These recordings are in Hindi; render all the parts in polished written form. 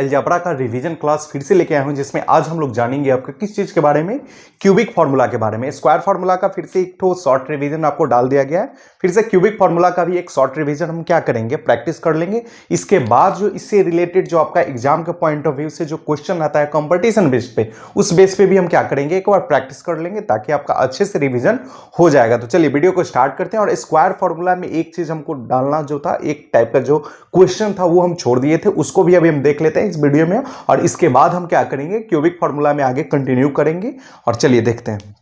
अलजेब्रा का रिवीजन क्लास फिर से लेके आया हूं, जिसमें आज हम लोग जानेंगे आपका किस चीज के बारे में, क्यूबिक फार्मूला के बारे में। स्क्वायर फार्मूला का फिर से एक तो शॉर्ट रिवीजन आपको डाल दिया गया है, फिर से क्यूबिक फार्मूला का भी एक शॉर्ट रिवीजन हम क्या करेंगे, प्रैक्टिस कर लेंगे। इसके बाद जो इससे रिलेटेड जो आपका एग्जाम के पॉइंट ऑफ व्यू से जो क्वेश्चन आता है कंपटीशन बेस पे, उस बेस पे भी हम क्या करेंगे, एक बार प्रैक्टिस कर लेंगे ताकि आपका अच्छे से रिवीजन हो जाएगा। तो चलिए वीडियो को स्टार्ट करते हैं। और स्क्वायर फार्मूला में एक चीज हमको डालना जो था, एक टाइप का जो क्वेश्चन था वो हम छोड़ दिए थे, उसको भी अभी हम देख लेते हैं इस वीडियो में। और इसके बाद हम क्या करेंगे, क्यूबिक फार्मूला में आगे कंटिन्यू करेंगे। और चलिए देखते हैं।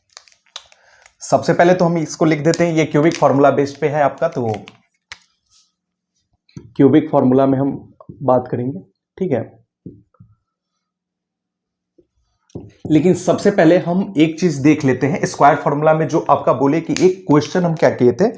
सबसे पहले तो हम इसको लिख देते हैं, ये क्यूबिक फार्मूला बेस्ड पे है आपका, तो क्यूबिक फार्मूला में हम बात करेंगे, ठीक है। लेकिन सबसे पहले हम एक चीज देख लेते हैं, स्क्वायर फार्मूला में जो आपका बोले कि एक क्वेश्चन हम क्या किए थे,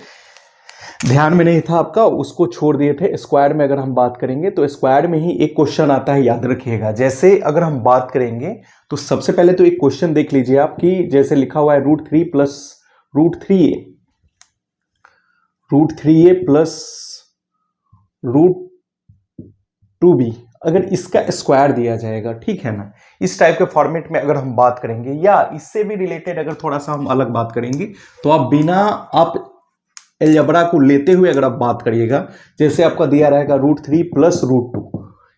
ध्यान में नहीं था आपका, उसको छोड़ दिए थे। स्क्वायर में अगर हम बात करेंगे तो स्क्वायर में ही एक क्वेश्चन आता है, याद रखिएगा। जैसे अगर हम बात करेंगे तो सबसे पहले तो एक क्वेश्चन देख लीजिए आप, कि जैसे लिखा हुआ है √3 प्लस √3a प्लस √2b, अगर इसका स्क्वायर दिया जाएगा, ठीक है ना, इस टाइप के फॉर्मेट में अगर हम बात करेंगे, या इससे भी रिलेटेड अगर थोड़ा सा हम अलग बात करेंगे, तो आप बिना आप अलजेब्रा को लेते हुए अगर आप बात करिएगा, जैसे आपका दिया रहेगा √3 प्लस √2,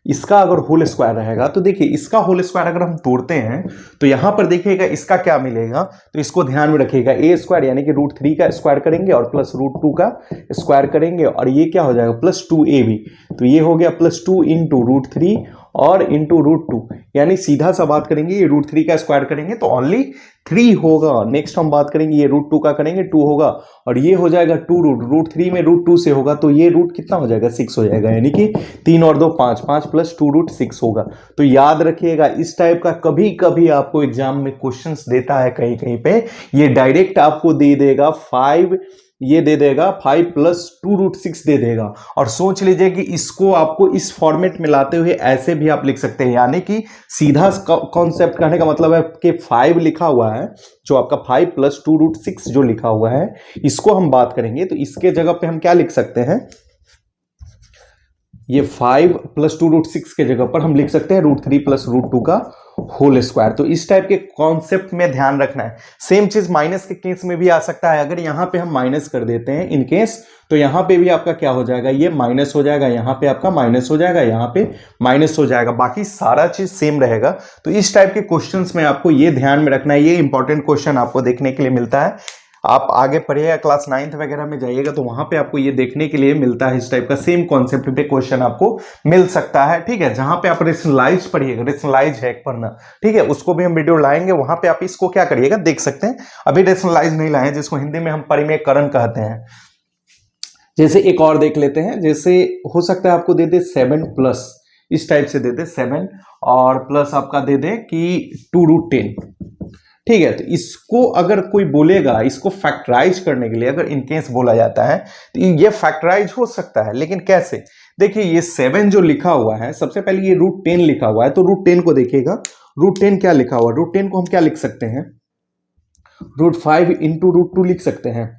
इसका अगर होल स्क्वायर रहेगा, तो देखिए इसका होल स्क्वायर अगर हम तोड़ते हैं तो यहां पर देखिएगा इसका क्या मिलेगा, तो इसको ध्यान में रखिएगा। ए स्क्वायर यानी कि √3 का स्क्वायर करेंगे और प्लस √2 का स्क्वायर करेंगे, और ये क्या हो जाएगा, प्लस 2ab, तो ये हो गया प्लस 2 इंटू √3 और इंटू √2, यानी सीधा सा बात करेंगे, ये √3 का स्क्वायर करेंगे तो ओनली 3 होगा। नेक्स्ट हम बात करेंगे, ये √2 का करेंगे 2 होगा, और ये हो जाएगा 2 √3 में √2 से होगा, तो ये रूट कितना हो जाएगा, 6 हो जाएगा, यानी कि 3 और 2 5, 5 प्लस 2 √6 होगा। तो याद रखिएगा, इस टाइप का कभी कभी आपको एग्जाम में क्वेश्चंस देता है कहीं कहीं पे, ये डायरेक्ट आपको दे देगा 5, ये दे देगा 5 प्लस 2 √6 दे देगा। और सोच लीजिए कि इसको आपको इस फॉर्मेट में लाते हुए ऐसे भी आप लिख सकते हैं, यानी कि सीधा कॉन्सेप्ट कहने का मतलब है कि 5 लिखा हुआ है, जो आपका 5 प्लस 2 √6 जो लिखा हुआ है, इसको हम बात करेंगे तो इसके जगह पे हम क्या लिख सकते हैं, ये 5 प्लस 2 √6 के जगह पर हम लिख सकते हैं √3 प्लस √2 का होल स्क्वायर। तो इस टाइप के कॉन्सेप्ट में ध्यान रखना है। सेम चीज माइनस के केस में भी आ सकता है। अगर यहां पे हम माइनस कर देते हैं इन केस, तो यहां पे भी आपका क्या हो जाएगा, ये माइनस हो जाएगा, यहां पे आपका माइनस हो जाएगा, यहां पे माइनस हो जाएगा, बाकी सारा चीज सेम रहेगा। तो इस टाइप के क्वेश्चंस में आपको ये ध्यान में रखना है, ये इंपॉर्टेंट क्वेश्चन आपको देखने के लिए मिलता है। आप आगे पढ़िएगा, क्लास 9th वगैरह में जाइएगा तो वहां पे आपको ये देखने के लिए मिलता है, इस टाइप का सेम कॉन्सेप्ट पे क्वेश्चन आपको मिल सकता है, ठीक है। जहां पे आप रेशनलाइज पढ़िएगा, रेशनलाइज है पढ़ना, ठीक है, उसको भी हम वीडियो लाएंगे, वहां पे आप इसको क्या करिएगा, देख सकते हैं। अभी रेशनलाइज नहीं लाए, जिसको हिंदी में हम परिमेयकरण कहते हैं। जैसे एक और देख लेते हैं, जैसे हो सकता है आपको दे दे 7 प्लस, इस टाइप से दे दे 7 और प्लस आपका दे दे कि 2 √10, ठीक है। तो इसको अगर कोई बोलेगा, इसको फैक्टराइज करने के लिए अगर इनकेस बोला जाता है तो ये फैक्टराइज हो सकता है, लेकिन कैसे, देखिए ये 7 जो लिखा हुआ है, सबसे पहले ये √10 लिखा हुआ है, तो √10 को देखिएगा, √10 क्या लिखा हुआ है, √10 को हम क्या लिख सकते हैं, √5 इंटू √2 लिख सकते हैं।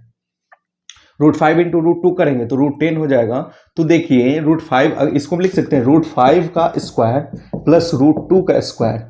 √5 इंटू √2 करेंगे तो √10 हो जाएगा। तो देखिए √5, इसको हम लिख सकते हैं √5 का स्क्वायर प्लस √2 का स्क्वायर,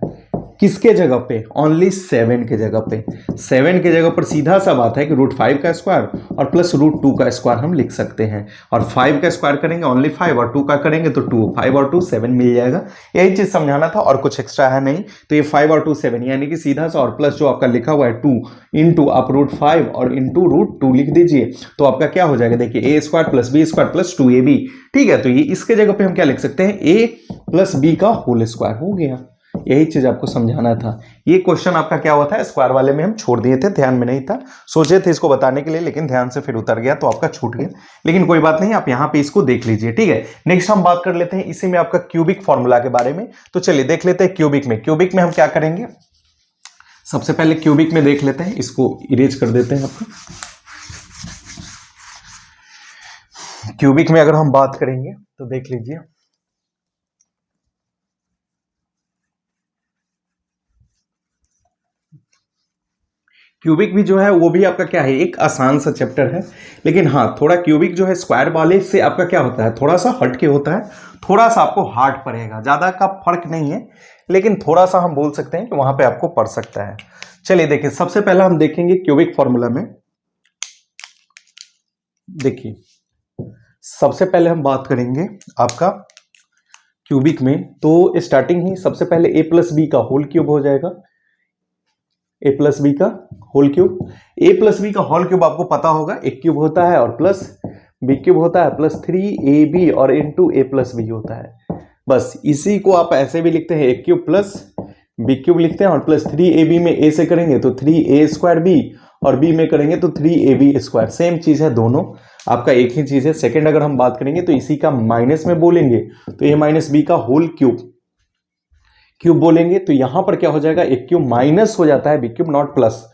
किसके जगह पे, ओनली 7 के जगह पे। 7 के जगह पर सीधा सा बात है कि √5 का स्क्वायर और प्लस √2 का स्क्वायर हम लिख सकते हैं, और 5 का स्क्वायर करेंगे ओनली 5, और 2 का करेंगे तो 2, 5 और 2 7 मिल जाएगा। यही चीज समझाना था, और कुछ एक्स्ट्रा है नहीं। तो ये 5 और 2 7, यानी कि सीधा सा, और प्लस जो आपका लिखा हुआ है 2 इंटू आप √5 और इंटू √2 लिख दीजिए, तो आपका क्या हो जाएगा, देखिए a square plus b square plus 2ab, ठीक है। तो ये इसके जगह पे हम क्या लिख सकते हैं, a प्लस b का होल स्क्वायर हो गया। यही चीज आपको समझाना था। ये क्वेश्चन आपका क्या हुआ था, स्क्वायर वाले में हम छोड़ दिए थे, ध्यान में नहीं था, सोचे थे इसको बताने के लिए, लेकिन ध्यान से फिर उतर गया तो आपका छूट गया, लेकिन कोई बात नहीं, आप यहां पे इसको देख लीजिए, ठीक है। नेक्स्ट हम बात कर लेते हैं इसी में आपका क्यूबिक फॉर्मूला के बारे में। तो चलिए देख लेते हैं क्यूबिक में। क्यूबिक में हम क्या करेंगे, सबसे पहले क्यूबिक में देख लेते हैं, इसको इरेज कर देते हैं आपको। क्यूबिक में अगर हम बात करेंगे तो देख लीजिए, क्यूबिक भी जो है वो भी आपका क्या है, एक आसान सा चैप्टर है, लेकिन हाँ थोड़ा क्यूबिक जो है स्क्वायर वाले से आपका क्या होता है, थोड़ा सा हट के होता है, थोड़ा सा आपको हार्ड पड़ेगा, ज्यादा का फर्क नहीं है, लेकिन थोड़ा सा हम बोल सकते हैं कि वहां पे आपको पड़ सकता है। चलिए देखिए, सबसे पहला हम देखेंगे क्यूबिक फॉर्मूला में। देखिए सबसे पहले हम बात करेंगे आपका क्यूबिक में, तो स्टार्टिंग ही सबसे पहले a प्लस बी का होल क्यूब हो जाएगा, a प्लस बी का whole cube. a plus b का होल क्यूब आपको पता होगा, एक क्यूब होता है और प्लस बी क्यूब होता है, प्लस 3ab और इंटू a प्लस बी होता है। बस इसी को आप ऐसे भी लिखते हैं, एक क्यूब प्लस बी क्यूब लिखते हैं, और प्लस 3ab में a से करेंगे तो 3a स्क्वायर b, और b में करेंगे तो 3ab स्क्वायर, सेम चीज है, दोनों आपका एक ही चीज है। सेकंड अगर हम बात करेंगे तो इसी का माइनस में बोलेंगे तो a माइनस बी का होल क्यूब बोलेंगे, तो यहां पर क्या हो जाएगा, एक क्यूब माइनस हो जाता है b cube, not plus.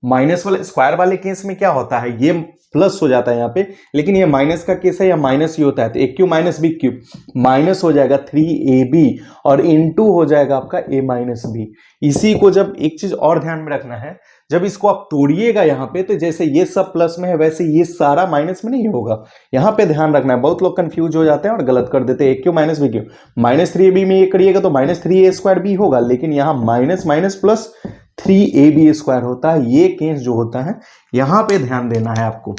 Minus वाले स्क्वायर वाले केस में क्या होता है, ये प्लस हो जाता है यहाँ पे, लेकिन ये माइनस का केस है, या माइनस ही होता है, तो एक cube minus b cube minus हो जाएगा 3ab और इनटू हो जाएगा आपका a माइनस बी। इसी को जब एक चीज और ध्यान में रखना है, जब इसको आप तोड़िएगा यहाँ पे, तो जैसे ये सब प्लस में है वैसे ये सारा माइनस में नहीं होगा, यहाँ पे ध्यान रखना है। बहुत लोग कंफ्यूज हो जाते हैं और गलत कर देते हैं, एक cube minus b cube minus 3ab में ये करिएगा तो माइनस 3a स्क्वायर बी होगा, लेकिन यहाँ minus minus plus 3ab square होता है। ये केस जो होता है यहां पे ध्यान देना है आपको।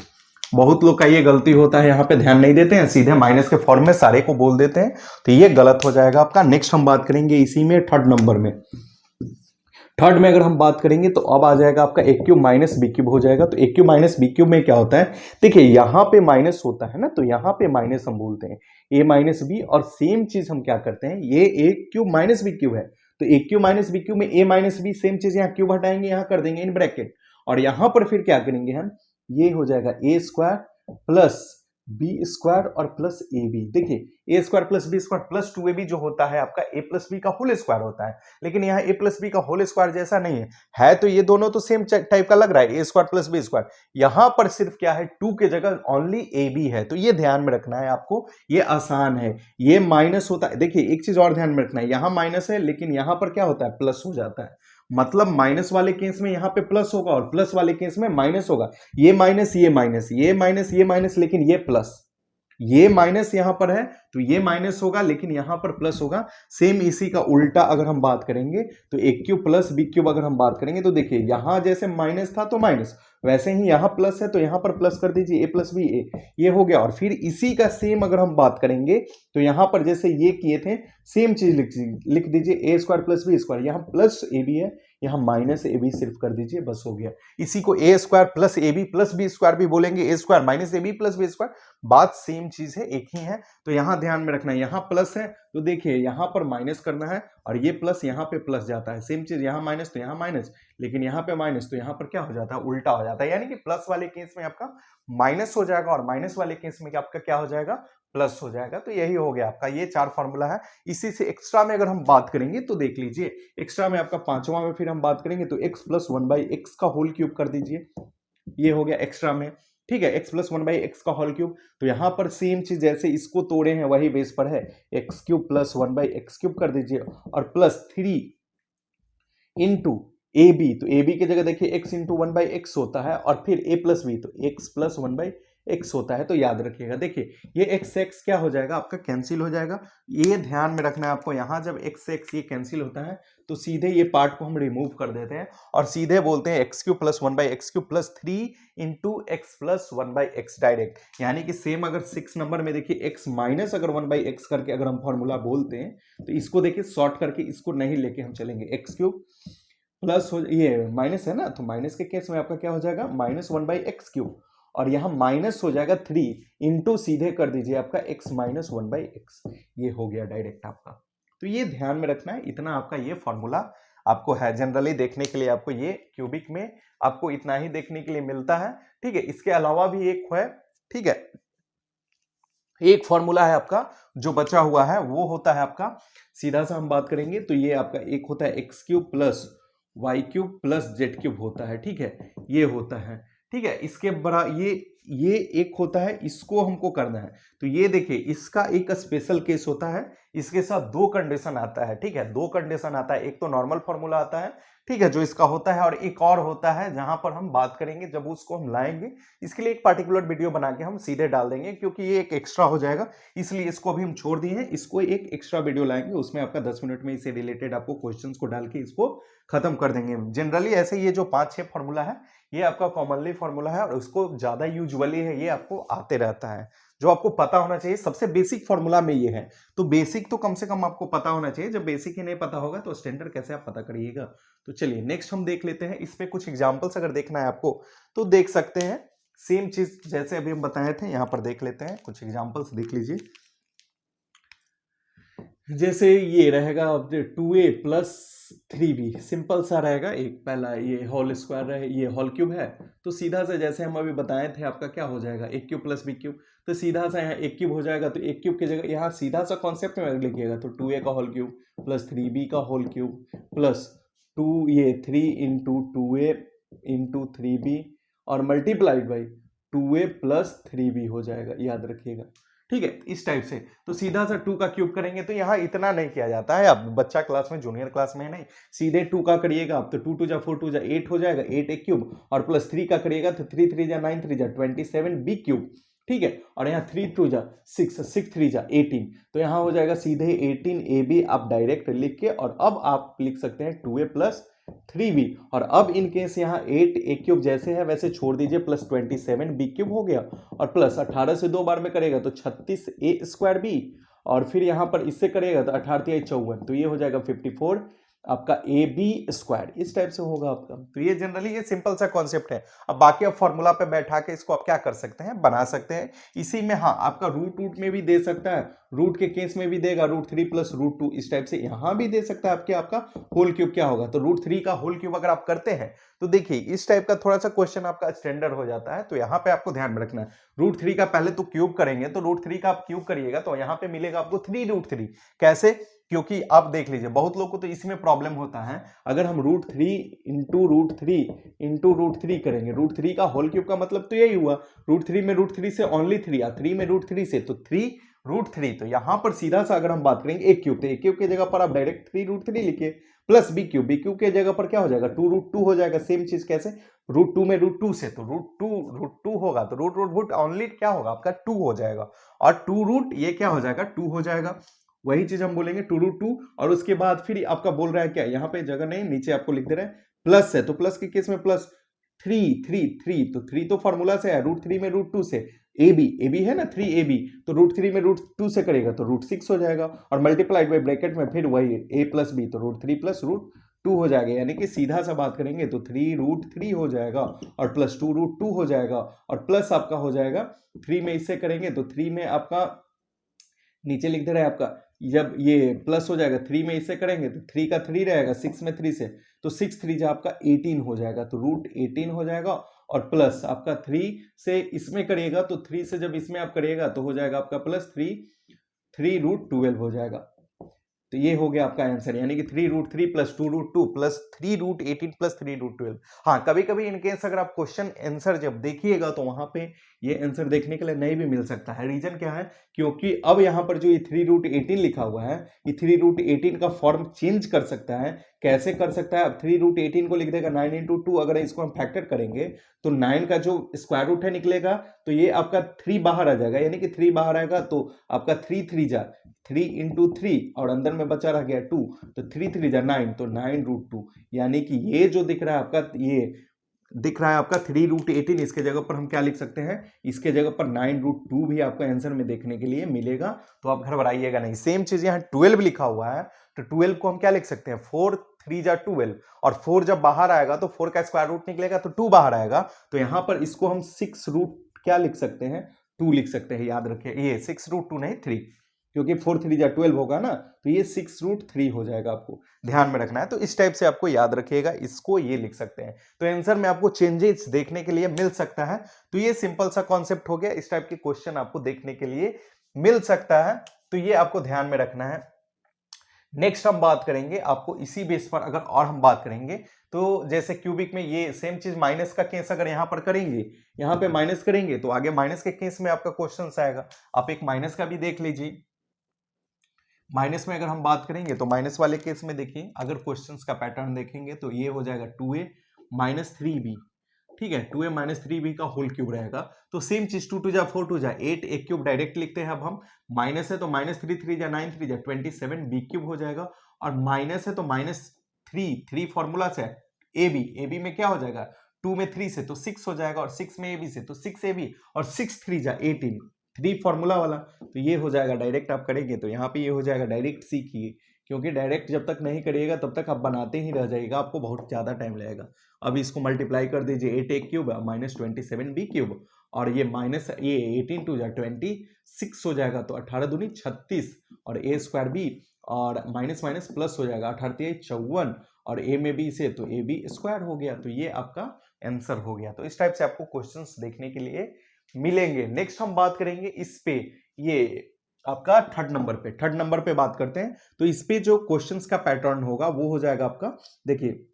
बहुत लोग का ये गलती होता है, यहां पे ध्यान नहीं देते हैं, सीधे माइनस के फॉर्म में सारे को बोल देते हैं, तो ये गलत हो जाएगा आपका। नेक्स्ट हम बात करेंगे इसी में थर्ड नंबर में। थर्ड में अगर हम बात करेंगे तो अब आ जाएगा आपका एक क्यूब माइनस बी क्यूब हो जाएगा। तो एक क्यूब माइनस बी क्यूब में क्या होता है, देखिए यहां पे माइनस होता है ना, तो यहां पे माइनस हम बोलते हैं ए माइनस बी, और सेम चीज हम क्या करते हैं, ये एक क्यूब माइनस बी क्यूब है, तो एक क्यूब माइनस बी क्यूब में ए माइनस बी, सेम चीज यहाँ क्यूब हटाएंगे, यहाँ कर देंगे इन ब्रैकेट, और यहां पर फिर क्या करेंगे हम, ये हो जाएगा a square plus b square और प्लस ए बी। देखिए a square plus b square plus 2ab जो होता है आपका ए प्लस बी का होल स्क्वायर होता है, लेकिन यहाँ ए प्लस बी का होल स्क्वायर जैसा नहीं है तो ये दोनों तो सेम टाइप का लग रहा है, ए स्क्वायर प्लस बी स्क्वायर, यहां पर सिर्फ क्या है, 2 के जगह ओनली ए बी है, तो ये ध्यान में रखना है आपको, ये आसान है। ये माइनस होता है, देखिए एक चीज और ध्यान में रखना है, यहां माइनस है लेकिन यहां पर क्या होता है, प्लस हो जाता है, मतलब माइनस वाले केस में यहां पे प्लस होगा और प्लस वाले केस में माइनस होगा, ये माइनस ये माइनस ये माइनस ये माइनस, लेकिन ये प्लस, ये माइनस यहां पर है तो ये माइनस होगा, लेकिन यहां पर प्लस होगा। सेम इसी का उल्टा अगर हम बात करेंगे तो एक क्यूब प्लस बी क्यूब अगर हम बात करेंगे तो देखिए यहां जैसे माइनस था तो माइनस, वैसे ही यहां प्लस है तो यहां पर प्लस कर दीजिए, ए प्लस बी ए, ये हो गया। और फिर इसी का सेम अगर हम बात करेंगे तो यहां पर जैसे ये किए थे सेम चीज लिख दीजिए, ए स्क्वायर प्लस बी स्क्वायर, यहां प्लस ए बी है, यहां माइनस ए बी सिर्फ कर दीजिए, बस हो गया। इसी को a square plus a b plus b square भी बोलेंगे, a square minus a b plus b square, बात सेम चीज है, एक ही है, तो यहां ध्यान में रखना है, यहां प्लस है तो देखिए यहां पर माइनस करना है, और ये प्लस यहां पे प्लस जाता है, सेम चीज यहां माइनस तो यहां माइनस, लेकिन यहां पे माइनस तो यहां पर क्या हो जाता है, उल्टा हो जाता है, यानी कि प्लस वाले केस में आपका माइनस हो जाएगा और माइनस वाले केस में आपका क्या हो जाएगा, प्लस हो जाएगा। तो यही हो गया आपका, ये 4 फॉर्मूला है। इसी से एक्स्ट्रा में अगर हम बात करेंगे तो देख लीजिए, एक्स्ट्रा में आपका 5वां में फिर हम बात करेंगे तो x प्लस 1/x का होल क्यूब कर दीजिए, ये हो गया एक्स्ट्रा में, ठीक है, x प्लस 1/x का होल क्यूब। तो यहां पर सेम चीज जैसे इसको तोड़े हैं वही बेस पर है, x cube plus 1/x cube कर दीजिए, और प्लस 3 इंटू ए बी, तो ए बी की जगह देखिए x इंटू 1/x होता है, और फिर a प्लस बी तो x प्लस 1/x होता है, तो याद रखिएगा। देखिए ये x क्या हो जाएगा आपका, कैंसिल हो जाएगा, ये ध्यान में रखना है आपको, यहां जब x ये कैंसिल होता है तो सीधे ये पार्ट को हम रिमूव कर देते हैं और सीधे बोलते हैं x cube plus 1/x cube plus 3 into x plus 1/x direct, यानी कि सेम अगर 6 नंबर में देखिए x माइनस अगर 1/x करके अगर हम फॉर्मूला बोलते हैं तो इसको देखिए शॉर्ट करके इसको नहीं लेके हम चलेंगे, x क्यूब प्लस हो, ये माइनस है ना, तो माइनस के केस में आपका क्या हो जाएगा, माइनस 1/x क्यूब, और यहां माइनस हो जाएगा 3 इंटू सीधे कर दीजिए आपका x माइनस 1/x, ये हो गया डायरेक्ट आपका। तो ये ध्यान में रखना है, इतना आपका ये फॉर्मूला आपको है, जनरली देखने के लिए आपको ये क्यूबिक में आपको इतना ही देखने के लिए मिलता है, ठीक है। इसके अलावा भी एक है, ठीक है, एक फॉर्मूला है आपका जो बचा हुआ है, वो होता है आपका, सीधा सा हम बात करेंगे तो ये आपका एक होता है x cube plus y cube plus z cube होता है, ठीक है, ये होता है, ठीक है। इसके बड़ा ये ये एक होता है, इसको हमको करना है। तो ये देखिए इसका एक स्पेशल केस होता है, इसके साथ दो कंडीशन आता है, ठीक है, दो कंडीशन आता है। एक तो नॉर्मल फॉर्मूला आता है, ठीक है, जो इसका होता है, और एक और होता है जहां पर हम बात करेंगे जब उसको हम लाएंगे। इसके लिए एक पार्टिकुलर वीडियो बना के हम सीधे डाल देंगे, क्योंकि ये एक एक्स्ट्रा हो जाएगा, इसलिए इसको अभी हम छोड़ दिए हैं। इसको एक एक्स्ट्रा वीडियो लाएंगे, उसमें आपका 10 मिनट में इससे रिलेटेड आपको क्वेश्चंस को डाल के इसको खत्म कर देंगे। जनरली ऐसे ये जो 5-6 फॉर्मूला है ये आपका कॉमनली फॉर्मूला है, और उसको ज्यादा यूजुअली है, ये आपको आते रहता है, जो आपको पता होना चाहिए। सबसे बेसिक फॉर्मूला में ये है, तो बेसिक तो कम से कम आपको पता होना चाहिए। जब बेसिक ही नहीं पता होगा तो स्टैंडर्ड कैसे आप पता करिएगा। तो चलिए नेक्स्ट हम देख लेते हैं, इस पे कुछ एग्जांपल्स अगर देखना है आपको तो देख सकते हैं। सेम चीज जैसे अभी हम बताए थे, यहां पर देख लेते हैं, कुछ एग्जांपल्स देख लीजिए। जैसे ये रहेगा 2a प्लस 3b, सिंपल सा रहेगा। एक पहला ये होल स्क्वायर रहे, ये होल क्यूब है, तो सीधा सा जैसे हम अभी बताए थे आपका क्या हो जाएगा, ए क्यूब प्लस बी क्यूब। तो सीधा सा यहाँ एक क्यूब हो जाएगा, तो एक क्यूब की जगह यहाँ सीधा सा कॉन्सेप्ट में लिखिएगा, तो 2a का होल क्यूब प्लस 3b का whole cube plus 3 into 2a into 3b और multiplied by 2a plus 3b हो जाएगा, याद रखिएगा, ठीक है, इस टाइप से। तो सीधा सा 2 का क्यूब करेंगे, तो यहाँ इतना नहीं किया जाता है, अब बच्चा क्लास में, जूनियर क्लास में नहीं, सीधे 2 का करिएगा आप, तो 2 2 जा 4 2 जा 8 हो जाएगा, 8 एक क्यूब, और प्लस 3 का करिएगा तो 3 3 जा 9 3 जा 27 बी क्यूब, ठीक है, और यहाँ 3 2 जा 6 6 3 जा 18, तो यहाँ हो जाएगा सीधे 18 ए बी आप डायरेक्ट लिख के, और अब आप लिख सकते हैं 2a प्लस 3b, और अब इन केस यहाँ 8 ए क्यूब जैसे है वैसे छोड़ दीजिए, प्लस 27 बी क्यूब हो गया, और प्लस 18 से 2 बार में करेगा तो 36 ए स्क्वायर बी, और फिर यहाँ पर इससे करेगा तो 18 × 54, तो ये हो जाएगा 54 आपका ए बी स्क्वायर, इस टाइप से होगा आपका। तो ये जनरली ये सिंपल सा कॉन्सेप्ट है। अब बाकी आप फॉर्मूला पे बैठा के इसको आप क्या कर सकते हैं, बना सकते हैं इसी में। हाँ, आपका रूट में भी दे सकता है, रूट के केस में भी देगा √3 प्लस √2, इस टाइप से यहाँ भी दे सकता है। आपका होल क्यूब क्या होगा, तो √3 का होल क्यूब अगर आप करते हैं तो देखिए इस टाइप का थोड़ा सा क्वेश्चन आपका स्टैंडर्ड हो जाता है। तो यहाँ पे आपको ध्यान में रखना है, √3 का पहले तो क्यूब करेंगे, तो √3 का आप क्यूब करिएगा तो यहाँ पे मिलेगा आपको 3√3। कैसे, क्योंकि आप देख लीजिए बहुत लोग को तो इसमें प्रॉब्लम होता है, अगर हम √3 इंटू √3 करेंगे, √3 का होल क्यूब का मतलब तो यही हुआ, √3 में √3 से ओनली 3 3 में √3 से तो 3√3, तो यहां पर सीधा सा अगर हम बात करेंगे एक क्यूब, तो एक क्यूब की जगह पर आप डायरेक्ट 3√3 लिखिए, प्लस बी क्यूब के जगह पर क्या हो जाएगा 2√2 हो जाएगा। सेम चीज कैसे, √2 में √2 से तो √2 होगा, तो रूट ओनली क्या होगा आपका 2 हो जाएगा, और 2 ये क्या हो जाएगा 2 हो जाएगा। वही चीज हम बोलेंगे 2√2, और उसके बाद फिर आपका बोल रहा है क्या, यहाँ पे जगह नहीं, नीचे आपको लिख दे रहे हैं प्लस है, तो प्लस के केस में प्लस 3 तो 3 तो फॉर्मूला से है, √3 में √2 से ए बी है ना 3ab, तो √3 में √2 से करेगा तो √6 हो जाएगा, और मल्टीप्लाइड बाई ब्रैकेट में फिर वही a प्लस बी, तो √3 प्लस √2 हो जाएगा, यानी कि सीधा सा बात करेंगे तो 3√3 हो जाएगा, और प्लस 2√2 हो जाएगा, और प्लस आपका हो जाएगा 3 में इससे करेंगे तो 3 में आपका नीचे लिख दे रहा है आपका, जब ये प्लस हो जाएगा 3 में इससे करेंगे तो 3 का 3 रहेगा, 6 में 3 से तो 6 3 जा आपका 18 हो जाएगा, तो √18 हो जाएगा, और प्लस आपका 3 से इसमें करिएगा तो 3 से जब इसमें आप करिएगा तो हो जाएगा आपका प्लस 3 √12 हो जाएगा। तो ये हो गया आपका आंसर, यानी कि 3√3 प्लस 2√2 प्लस 3√18 प्लस 3√12। हाँ, कभी कभी इनकेस अगर आप क्वेश्चन आंसर जब देखिएगा तो वहां पे ये आंसर देखने के लिए नहीं भी मिल सकता है। रीजन क्या है, क्योंकि अब यहाँ पर जो ये 3√18 लिखा हुआ है, ये 3√18 का फॉर्म चेंज कर सकता है। कैसे कर सकता है, अब 3√18 को लिख देगा 9 × 2, अगर इसको हम फैक्टर करेंगे तो 9 का जो स्क्वायर रूट है निकलेगा, तो ये आपका 3 बाहर आ जाएगा, यानी कि 3 बाहर आएगा तो आपका 3 3 जा 3 × 3, और अंदर में बचा रह गया 2, तो 3 3 जा 9, तो 9√2, यानी कि ये जो दिख रहा है आपका, ये दिख रहा है आपका 3√18, इसके जगह पर हम क्या लिख सकते हैं, इसके जगह पर 9√2 भी आपको आंसर में देखने के लिए मिलेगा, तो आप घबराइएगा नहीं। सेम चीज यहाँ 12 लिखा हुआ है, तो 12 को हम क्या लिख सकते हैं, 4 3 जा 12, और 4 जब बाहर आएगा तो 4 का स्क्वायर रूट निकलेगा तो 2 बाहर आएगा, तो यहाँ पर इसको हम 6 क्या लिख सकते हैं, 2 लिख सकते हैं। याद रखिए ये 6√2 नहीं 3, क्योंकि 4 3 जा 12 होगा ना, तो ये 6√3 हो जाएगा, आपको ध्यान में रखना है। तो इस टाइप से आपको याद रखिएगा, इसको ये लिख सकते हैं, तो आंसर में आपको चेंजेस देखने के लिए मिल सकता है। तो ये सिंपल सा कॉन्सेप्ट हो गया, इस टाइप के क्वेश्चन आपको देखने के लिए मिल सकता है, तो ये आपको ध्यान में रखना है। नेक्स्ट हम बात करेंगे आपको इसी बेस पर, अगर और हम बात करेंगे तो जैसे क्यूबिक में ये सेम चीज माइनस का केस अगर यहां पर करेंगे, यहां पे माइनस करेंगे तो आगे माइनस के केस में आपका क्वेश्चन आएगा। आप एक माइनस का भी देख लीजिए। माइनस में अगर हम बात करेंगे तो माइनस वाले केस में देखिए, अगर क्वेश्चंस का पैटर्न देखेंगे तो ये हो जाएगा 2a माइनस 3b, ठीक है, 2a माइनस 3b का होल क्यूब रहेगा। तो सेम चीज 2 2 जा 4 2 जा 8 एक क्यूब डायरेक्ट लिखते हैं। अब हम माइनस है तो माइनस 3 3 जा 9 3 जा 27 बी क्यूब हो जाएगा, और माइनस है तो माइनस 3 फॉर्मूला से ए बी में क्या हो जाएगा, 2 में 3 से तो 6 हो जाएगा, और 6 में ए बी से तो 6 ए बी, और 6 3 जा 18 3 फॉर्मूला वाला, तो ये हो जाएगा डायरेक्ट। आप करेंगे तो यहाँ पे ये हो जाएगा डायरेक्ट सीखिए, क्योंकि डायरेक्ट जब तक नहीं करिएगा तब तक आप बनाते ही रह जाएगा, आपको बहुत ज्यादा टाइम लगेगा। अब इसको मल्टीप्लाई कर दीजिए, 8 एक क्यूब माइनस 27 बी क्यूब, और ये माइनस ये 18 टू जा 26 हो जाएगा, तो 18 दूनी 36, और ए स्क्वायर बी, और माइनस माइनस प्लस हो जाएगा, 18 54, और ए में बी से तो ए बी स्क्वायर हो गया। तो ये आपका आंसर हो गया। तो इस टाइप से आपको क्वेश्चंस देखने के लिए मिलेंगे। नेक्स्ट हम बात करेंगे इस पे, ये आपका थर्ड नंबर पे बात करते हैं। तो इस पे जो क्वेश्चंस का पैटर्न होगा वो हो जाएगा आपका, देखिए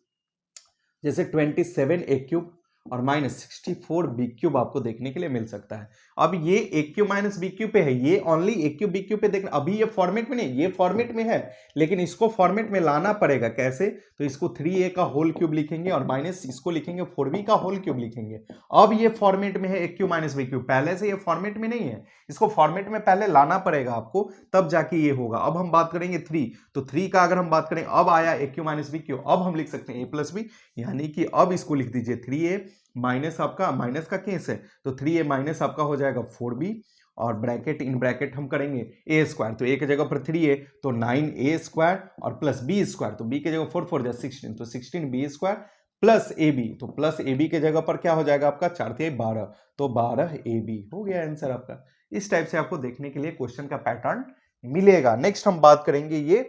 जैसे 27 ए क्यूब और माइनस 64 बी क्यूब आपको देखने के लिए मिल सकता है। अब ये ए क्यूब माइनस बी क्यूब पे है, ये ओनली ए क्यूब बी क्यूब पे देखना, अभी ये फॉर्मेट में नहीं, ये फॉर्मेट में है, लेकिन इसको फॉर्मेट में लाना पड़ेगा। कैसे, तो इसको 3a का होल क्यूब लिखेंगे और माइनस इसको लिखेंगे 4b का होल क्यूब लिखेंगे। अब ये फॉर्मेट में है ए क्यूब माइनस बी क्यूब, पहले से ये फॉर्मेट में नहीं है, इसको फॉर्मेट में पहले लाना पड़ेगा आपको, तब जाके ये होगा। अब हम बात करेंगे 3, तो 3 का अगर हम बात करें, अब आया ए क्यूब माइनस बी क्यूब, अब हम लिख सकते हैं a प्लस बी, यानी कि अब इसको लिख दीजिए 3a माइनस आपका माइनस का केस है तो 3a माइनस आपका हो जाएगा 4b, और ब्रैकेट इन ब्रैकेट हम करेंगे a स्क्वायर, तो a की जगह पर 3a तो 9a स्क्वायर, और प्लस b स्क्वायर, तो b की जगह 4 4 जा 16, तो 16b स्क्वायर प्लस ab, तो प्लस ab के जगह पर क्या हो जाएगा आपका 4 3 12, तो 12ab हो गया आंसर आपका। इस टाइप से आपको देखने के लिए क्वेश्चन का पैटर्न मिलेगा। नेक्स्ट हम बात करेंगे ये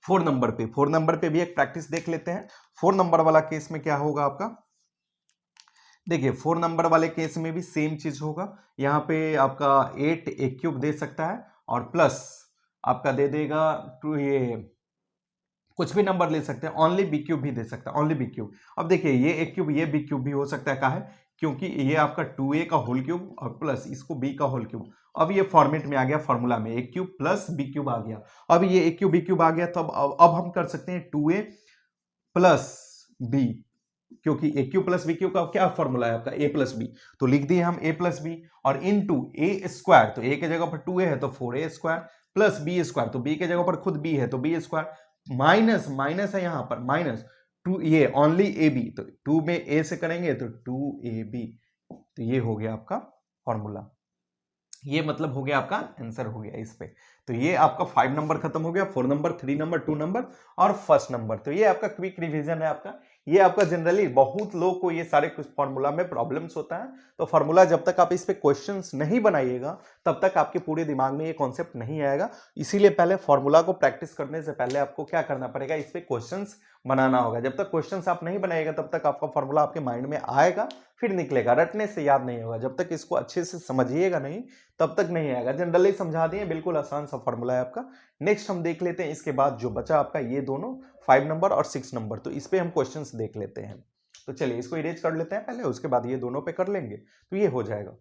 4 नंबर पे भी एक प्रैक्टिस देख लेते हैं। 4 नंबर वाला केस में क्या होगा आपका, देखिए 4 नंबर वाले केस में भी सेम चीज होगा। यहाँ पे आपका 8 ए क्यूब दे सकता है, और प्लस आपका दे देगा 2, ये कुछ भी नंबर ले सकते हैं, ओनली बी क्यूब भी दे सकता है, ओनली बी क्यूब। अब देखिए ये ए क्यूब ये बी क्यूब भी हो सकता है, क्या है, क्योंकि ये आपका 2a का होल क्यूब और प्लस इसको b का होल क्यूब। अब ये फॉर्मेट में आ गया, फॉर्मूला में ए क्यूब प्लस बी क्यूब आ गया। अब ये ए क्यूब बी क्यूब आ गया, तो अब हम कर सकते हैं 2a प्लस बी, क्योंकि ए क्यू प्लस बी क्यू का क्या फॉर्मूला है आपका, ए प्लस बी, तो लिख दिए हम ए प्लस बी, और इन टू ए स्क्वायर, तो ए के जगह पर 2a है तो 4a square, plus b square, तो बी के जगह पर खुद बी है तो बी स्क्वायर, माइनस माइनस है यहाँ पर माइनस 2, ये ओनली ए बी, तो 2 में ए से करेंगे तो 2ab, तो ये हो गया आपका फॉर्मूला, ये मतलब हो गया आपका आंसर हो गया इस पे। तो ये आपका 5 नंबर खत्म हो गया, 4 नंबर 3 नंबर 2 नंबर और फर्स्ट नंबर। तो ये आपका क्विक रिवीजन है आपका। ये आपका जनरली बहुत लोग को ये सारे कुछ फॉर्मूला में प्रॉब्लम्स होता है, तो फॉर्मूला जब तक आप इस पे क्वेश्चंस नहीं बनाइएगा तब तक आपके पूरे दिमाग में ये कॉन्सेप्ट नहीं आएगा। इसीलिए पहले फॉर्मूला को प्रैक्टिस करने से पहले आपको क्या करना पड़ेगा, इस पे क्वेश्चंस बनाना होगा। जब तक क्वेश्चंस आप नहीं बनाएगा तब तक आपका फॉर्मूला आपके माइंड में आएगा, फिर निकलेगा, रटने से याद नहीं होगा। जब तक इसको अच्छे से समझिएगा नहीं तब तक नहीं आएगा। जनरली समझा दिए, बिल्कुल आसान सा फॉर्मूला है आपका। नेक्स्ट हम देख लेते हैं इसके बाद जो बचा आपका ये दोनों 5 नंबर और 6 नंबर, तो इस पे हम क्वेश्चंस देख लेते हैं। तो चलिए इसको इरेज कर लेते हैं पहले, उसके बाद ये दोनों पे कर लेंगे, तो ये हो जाएगा।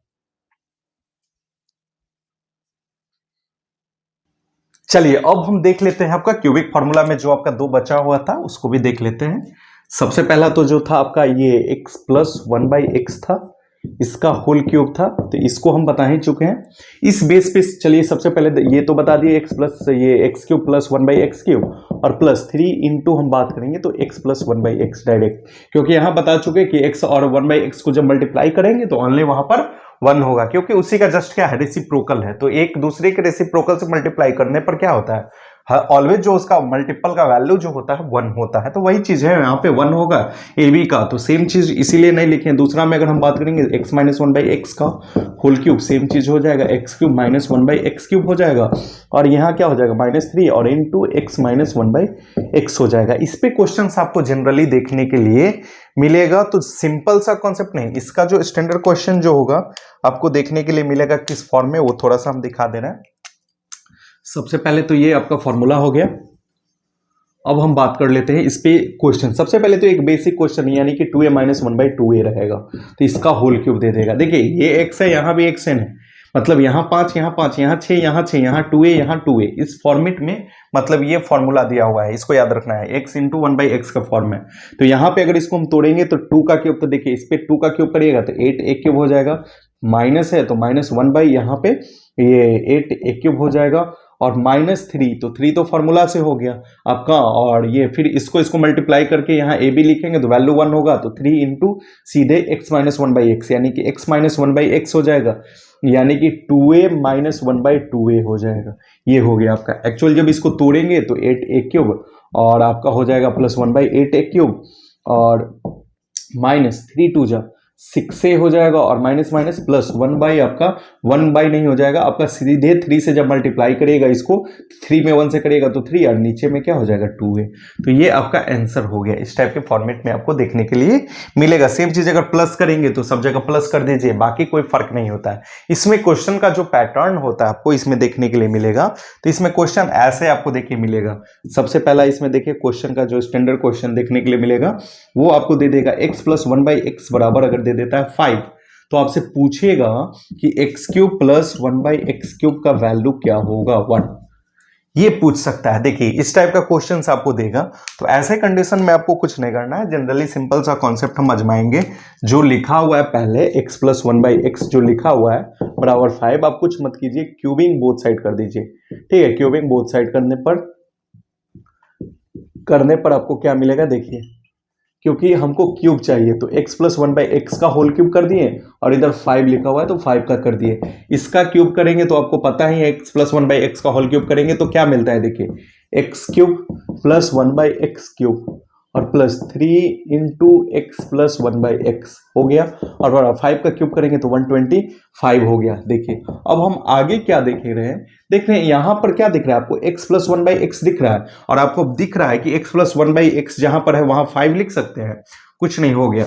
चलिए अब हम देख लेते हैं आपका क्यूबिक फॉर्मूला में जो आपका 2 बचा हुआ था उसको भी देख लेते हैं। सबसे पहला तो जो था आपका ये x प्लस 1/x था, इसका होल क्यूब था, तो इसको हम बता ही चुके हैं। इस बेस पे चलिए सबसे पहले ये तो बता दिए x प्लस ये x cube plus 1/x cube और प्लस 3 इंटू हम बात करेंगे तो x प्लस 1/x डायरेक्ट, क्योंकि यहां बता चुके कि x और 1/x को जब मल्टीप्लाई करेंगे तो ओनली वहां पर 1 होगा, क्योंकि उसी का जस्ट क्या है, रेसिप्रोकल है। तो एक दूसरे के रेसिप्रोकल से मल्टीप्लाई करने पर क्या होता है, ऑलवेज जो उसका मल्टीपल का वैल्यू जो होता है 1 होता है। तो वही चीज है यहाँ पे 1 होगा ए बी का, तो सेम चीज इसीलिए नहीं लिखे। दूसरा में अगर हम बात करेंगे x माइनस 1/x का होल क्यूब, सेम चीज हो जाएगा x cube minus 1/x cube हो जाएगा, और यहाँ क्या हो जाएगा -3 और इंटू x माइनस 1/x हो जाएगा। इस पे क्वेश्चन आपको जनरली देखने के लिए मिलेगा। तो सिंपल सा कॉन्सेप्ट नहीं, इसका जो स्टैंडर्ड क्वेश्चन जो होगा आपको देखने के लिए मिलेगा किस फॉर्म में, वो थोड़ा सा हम दिखा दे रहे हैं। सबसे पहले तो ये आपका फॉर्मूला हो गया, अब हम बात कर लेते हैं इस पे क्वेश्चन। सबसे पहले तो एक बेसिक क्वेश्चन यानी कि 2a माइनस 1/2a रहेगा, तो इसका होल क्यूब दे देगा। देखिए ये x है, यहाँ भी x है, मतलब यहाँ 5, यहाँ 5, यहाँ 6, यहाँ 6, यहाँ 2a, यहाँ 2a, इस फॉर्मेट में मतलब ये फॉर्मूला दिया हुआ है, इसको याद रखना है, x इंटू 1/x का फॉर्म है। तो यहाँ पे अगर इसको हम तोड़ेंगे तो 2 का क्यूब, तो देखिए इस पे 2 का क्यूब करिएगा तो 8 एक क्यूब हो जाएगा, माइनस है तो -1 यहाँ पे ये 8 एक क्यूब हो जाएगा, और -3, तो 3 तो फॉर्मूला से हो गया आपका, और ये फिर इसको मल्टीप्लाई करके यहाँ ए बी लिखेंगे तो वैल्यू 1 होगा, तो 3 इंटू सीधे x माइनस 1/x यानी कि x माइनस 1/x हो जाएगा, यानी कि 2a माइनस 1/2a हो जाएगा। ये हो गया आपका। एक्चुअल जब इसको तोड़ेंगे तो 8 एक क्यूब और आपका हो जाएगा प्लस 1/8 एक क्यूब, और -3 2 जा 6a हो जाएगा, और माइनस माइनस प्लस 1 आपका 1 नहीं हो जाएगा आपका, सीधे 3 से जब मल्टीप्लाई करिएगा इसको, 3 में 1 से करिएगा तो 3, और नीचे में क्या हो जाएगा 2a। तो ये आपका आंसर हो गया। इस टाइप के फॉर्मेट में आपको देखने के लिए मिलेगा। सेम चीज अगर प्लस करेंगे तो सब जगह प्लस कर दीजिए, बाकी कोई फर्क नहीं होता है। इसमें क्वेश्चन का जो पैटर्न होता है आपको इसमें देखने के लिए मिलेगा। तो इसमें क्वेश्चन ऐसे आपको देखिए मिलेगा। सबसे पहला इसमें देखिए क्वेश्चन का जो स्टैंडर्ड क्वेश्चन देखने के लिए मिलेगा वो आपको दे देगा x प्लस 1/x बराबर अगर दे देता है 5, तो आपसे पूछेगा कि x³ प्लस 1/x³ का वैल्यू क्या होगा 1, ये पूछ सकता है। देखिए इस टाइप का क्वेश्चन आपको देगा, तो ऐसे कंडीशन में आपको कुछ नहीं करना है, जनरली सिंपल सा कॉन्सेप्ट हम आजमाएंगे। जो लिखा हुआ है पहले x प्लस 1/x जो लिखा हुआ है बराबर 5, आप कुछ मत कीजिए, क्यूबिंग बोथ साइड कर दीजिए, ठीक है। क्यूबिंग बोथ साइड करने पर आपको क्या मिलेगा देखिए, क्योंकि हमको क्यूब चाहिए तो x प्लस 1/x का होल क्यूब कर दिए, और इधर 5 लिखा हुआ है तो 5 का कर दिए। इसका क्यूब करेंगे तो आपको पता ही है x प्लस 1/x का होल क्यूब करेंगे तो क्या मिलता है, देखिए x³ प्लस 1/x³ और plus 3 into x plus 1/x हो गया, और 5 का क्यूब करेंगे तो 125 हो गया। देखिए अब हम आगे क्या देख रहे हैं, देख रहे हैं यहां पर क्या दिख रहा है आपको, x प्लस 1/x दिख रहा है, और आपको दिख रहा है कि x प्लस 1/x जहां पर है वहां 5 लिख सकते हैं, कुछ नहीं हो गया,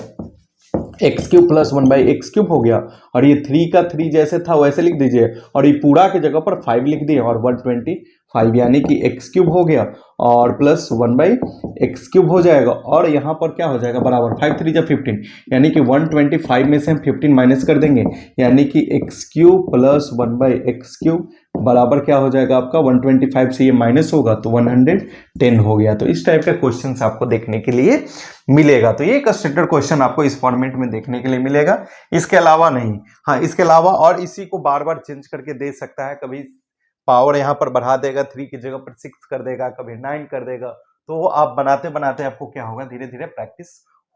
x³ प्लस 1/x³ हो गया, और ये 3 का 3 जैसे था वैसे लिख दीजिए, और ये पूरा के जगह पर 5 लिख दिए, और 125 यानी कि x³ हो गया और प्लस 1/x³ हो जाएगा, और यहाँ पर क्या हो जाएगा बराबर 5 3 जा 15, यानी कि 125 में से हम 15 माइनस कर देंगे, यानी कि x³ प्लस 1/x³ बराबर क्या हो जाएगा आपका, 125 से ये माइनस होगा तो 110 हो गया। तो इस टाइप का क्वेश्चन आपको देखने के लिए मिलेगा। तो ये एक स्टैंडर्ड क्वेश्चन आपको इस फॉर्मेट में देखने के लिए मिलेगा, इसके अलावा नहीं। हाँ इसके अलावा और इसी को बार बार चेंज करके दे सकता है, कभी पावर यहाँ पर बढ़ा देगा, 3 की जगह पर 6 कर देगा, कभी 9 कर देगा, तो आप बनाते बनाते आपको क्या होगा, धीरे धीरे प्रैक्टिस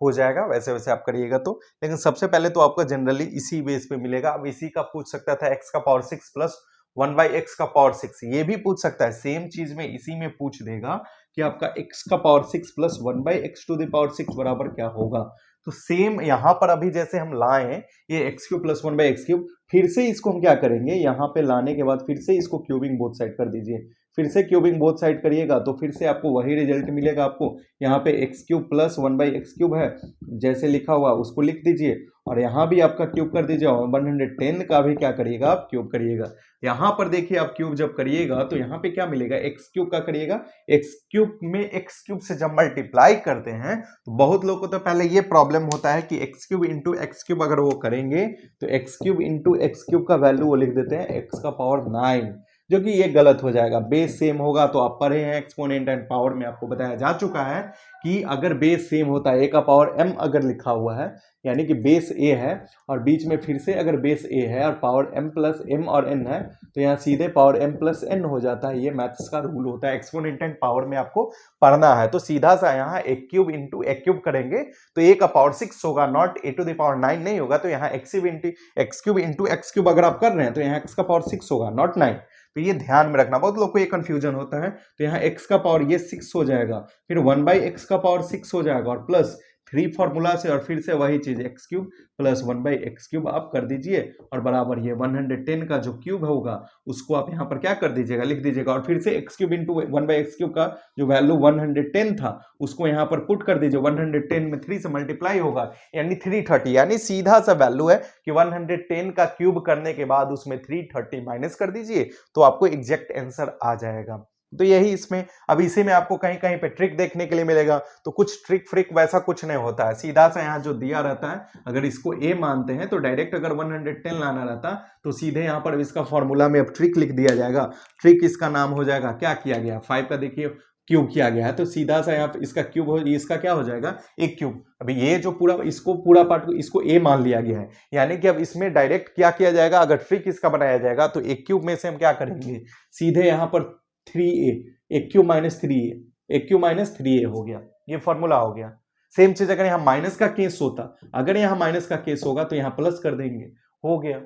हो जाएगा, वैसे वैसे आप करिएगा तो। लेकिन सबसे पहले तो आपको जनरली इसी बेस पे मिलेगा। अब इसी का पूछ सकता था x का पावर 6 प्लस 1/x का पावर 6, ये भी पूछ सकता है। सेम चीज में इसी में पूछ देगा कि आपका x का power 6 plus 1/x to the power 6 बराबर क्या होगा। तो सेम यहां पर अभी जैसे हम लाए ये x³ प्लस 1/x³, फिर से इसको हम क्या करेंगे, यहाँ पे लाने के बाद फिर से इसको क्यूबिंग बोथ साइड कर दीजिए, फिर से क्यूबिंग बोथ साइड करिएगा तो फिर से आपको वही रिजल्ट मिलेगा। आपको यहाँ पे x³ प्लस 1/x³ है जैसे लिखा हुआ उसको लिख दीजिए, और यहाँ भी आपका क्यूब कर दीजिए, और 110 का भी क्या करिएगा आप क्यूब करिएगा। यहाँ पर देखिए आप क्यूब जब करिएगा तो यहाँ पे क्या मिलेगा, x³ का करिएगा, x³ में x³ से जब मल्टीप्लाई करते हैं तो बहुत लोग को तो पहले ये प्रॉब्लम होता है कि x³ इंटू x³ अगर वो करेंगे तो x³ इंटू x³ का वैल्यू वो लिख देते हैं x का पावर 9, जो कि ये गलत हो जाएगा। बेस सेम होगा तो आप पढ़े हैं एक्सपोनेंट एंड पावर में, आपको बताया जा चुका है कि अगर बेस सेम होता है, a का पावर m अगर लिखा हुआ है यानी कि बेस a है, और बीच में फिर से अगर बेस a है और पावर m प्लस m और n है, तो यहाँ सीधे पावर m प्लस n हो जाता है। ये मैथ्स का रूल होता है, एक्सपोनेंट एंड पावर में आपको पढ़ना है। तो सीधा सा यहाँ x³ इंटू x³ करेंगे तो a का पावर 6 होगा, not a to the power 9 नहीं होगा। तो यहाँ x³ इंटू x³ अगर आप कर रहे हैं तो यहाँ x का पावर 6 होगा, नॉट 9। तो ये ध्यान में रखना, बहुत लोग को ये कंफ्यूजन होता है। तो यहाँ x का पावर ये 6 हो जाएगा, फिर 1/x का पावर 6 हो जाएगा, और प्लस 3 फॉर्मूला से, और फिर से वही चीज x³ प्लस 1/x³ आप कर दीजिए, और बराबर ये 110 का जो क्यूब होगा उसको आप यहाँ पर क्या कर दीजिएगा, लिख दीजिएगा, और फिर से x³ इंटू 1/x³ का जो वैल्यू 110 था उसको यहाँ पर पुट कर दीजिए, 110 में 3 से मल्टीप्लाई होगा यानी 330, यानी सीधा सा वैल्यू है कि 110 का क्यूब करने के बाद उसमें 330 माइनस कर दीजिए तो आपको एग्जैक्ट आंसर आ जाएगा। तो यही इसमें, अब इसी में आपको कहीं कहीं पे ट्रिक देखने के लिए मिलेगा, तो कुछ ट्रिक फ्रिक वैसा कुछ नहीं होता है, सीधा सा यहाँ जो दिया रहता है, अगर इसको a मानते हैं तो डायरेक्ट अगर 110 लाना रहता तो सीधे यहाँ पर इसका फॉर्मूला में अब ट्रिक लिख दिया जाएगा। ट्रिक इसका नाम हो जाएगा, क्या किया गया, 5 का देखिए क्यूब किया गया है, तो सीधा सा यहाँ इसका क्यूब हो, इसका क्या हो जाएगा, एक क्यूब। अभी ये जो पूरा इसको पूरा पार्ट को इसको a मान लिया गया है, यानी कि अब इसमें डायरेक्ट क्या किया जाएगा, अगर ट्रिक इसका बनाया जाएगा तो एक क्यूब में से हम क्या करेंगे, सीधे यहाँ पर 3a, एक क्यूब माइनस 3a, एक क्यूब माइनस 3a हो गया, ये फॉर्मूला हो गया। सेम चीज अगर यहाँ माइनस का केस होता, अगर यहाँ माइनस का केस होगा तो यहाँ प्लस कर देंगे, हो गया।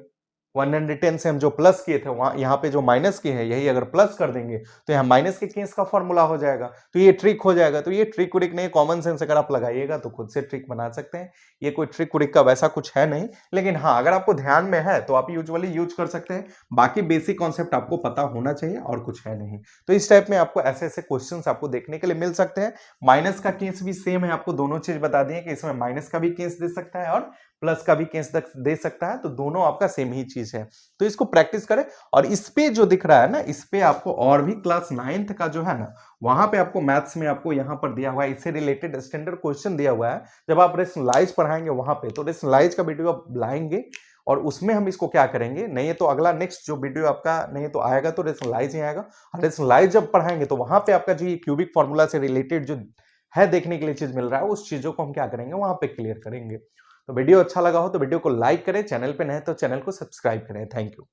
110 से हम जो प्लस किए थे वहां यहाँ पे जो माइनस के है, यही अगर प्लस कर देंगे तो यहाँ माइनस के केस का फॉर्मूला हो जाएगा, तो ये ट्रिक हो जाएगा। तो ये ट्रिक व्रिक नहीं, कॉमन सेंस अगर आप लगाइएगा तो खुद से ट्रिक बना सकते हैं, ये कोई ट्रिक व्रिक का वैसा कुछ है नहीं, लेकिन हाँ अगर आपको ध्यान में है तो आप यूजुअली यूज कर सकते हैं, बाकी बेसिक कॉन्सेप्ट आपको पता होना चाहिए और कुछ है नहीं। तो इस टाइप में आपको ऐसे ऐसे क्वेश्चन आपको देखने के लिए मिल सकते हैं। माइनस का केस भी सेम है, आपको दोनों चीज बता दिए कि इसमें माइनस का भी केस दे सकता है और प्लस का भी केस दे सकता है, तो दोनों आपका सेम ही चीज है। तो इसको प्रैक्टिस करें, और इस पे जो दिख रहा है ना, इस पे आपको और भी क्लास 9th का जो है ना, वहां पे आपको मैथ्स में आपको यहाँ पर दिया हुआ है, इससे रिलेटेड स्टैंडर्ड क्वेश्चन दिया हुआ है। जब आप रेशनलाइज पढ़ाएंगे वहां पे, तो रेशनलाइज का वीडियो आप लाएंगे और उसमें हम इसको क्या करेंगे, नहीं है तो अगला नेक्स्ट जो वीडियो आपका नहीं तो आएगा तो रेशनलाइज ही आएगा। रेशनलाइज जब पढ़ाएंगे तो वहां पे आपका जो ये क्यूबिक फॉर्मूला से रिलेटेड जो है देखने के लिए चीज मिल रहा है, उस चीजों को हम क्या करेंगे, वहां पे क्लियर करेंगे। तो वीडियो अच्छा लगा हो तो वीडियो को लाइक करें, चैनल पे नए तो चैनल को सब्सक्राइब करें। Thank you.